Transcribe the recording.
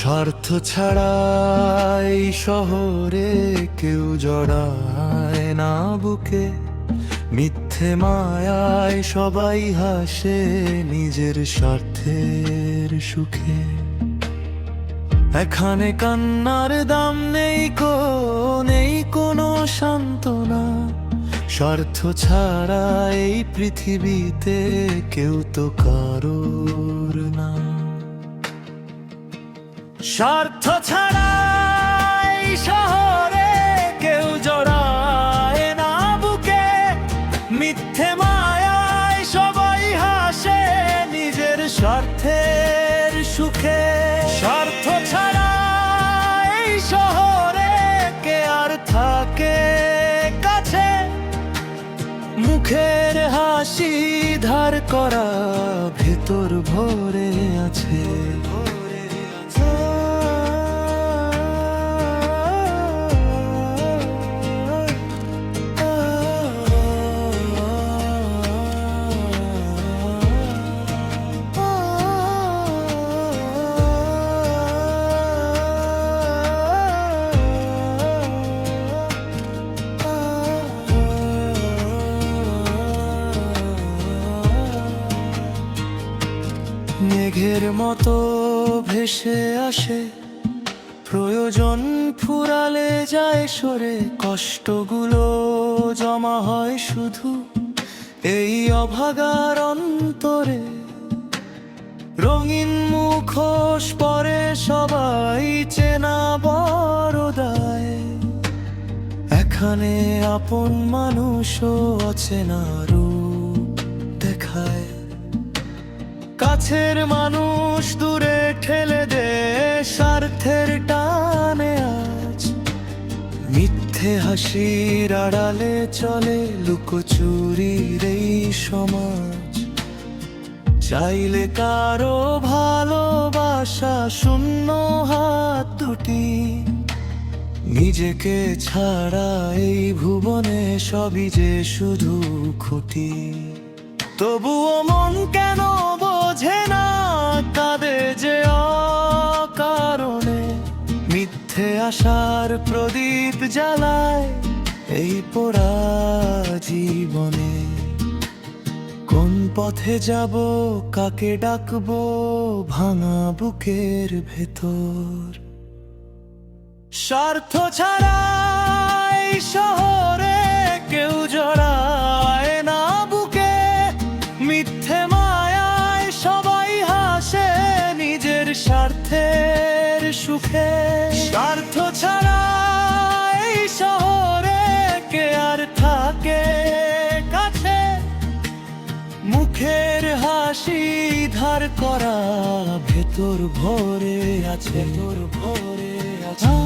স্বার্থ ছাড়াই শহরে কেউ জড়ায় না বুকে, মিথ্যে মায়ায় সবাই হাসে নিজের স্বার্থের সুখে। এখানে কান্নার দাম নেই কোনো সান্ত্বনা, স্বার্থ ছাড়া এই পৃথিবীতে কেউ তো কারোর না। স্বার্থ ছাড়া এই শহরে কেউ জড়ায় না বুকে, মিথ্যে মায়ায় সবাই হাসে নিজের স্বার্থের সুখে। স্বার্থ ছাড়া এই শহরে কে আর থাকে কাছে, মুখের হাসি ধার করা ভেতর ভরে আছে। মেঘের মতো ভেসে আসে প্রয়োজন, ফুরালে যায় সরে, কষ্টগুলো জমা হয় শুধু এই অভাগার অন্তরে। রঙিন মুখোশ পরে সবাই চেনা বড় দায়, এখানে আপন মানুষও অচেনা রূপ দেখায়। কাছের মানুষ দূরে ঠেলে দে স্বার্থের টানে আজ, মিথ্যে হাসির আড়ালে চলে লুকোচুরির এই সমাজ। চাইলে কারো ভালোবাসা শূন্য হাত দুটি, নিজেকে ছাড়া এই ভুবনে সবই যে শুধু খুঁটি। তবুও মন কেন বোঝে না, কাঁদে যে অকারণে, মিথ্যে আশার প্রদীপ জ্বালায় এই পোড়া জীবনে। কোন পথে যাব, কাকে ডাকবো ভাঙা বুকের ভেতর। স্বার্থ ছাড়া এই শহরে কেউ জড়ায় না বুকে, মিথ্যে মায়ায় সবাই হাসে নিজের স্বার্থের সুখে। স্বার্থ ছাড়া এই শহরে কে আর থাকে কাছে, মুখের হাসি ধার করা ভেতর ভরে আছে, ভরে আছে।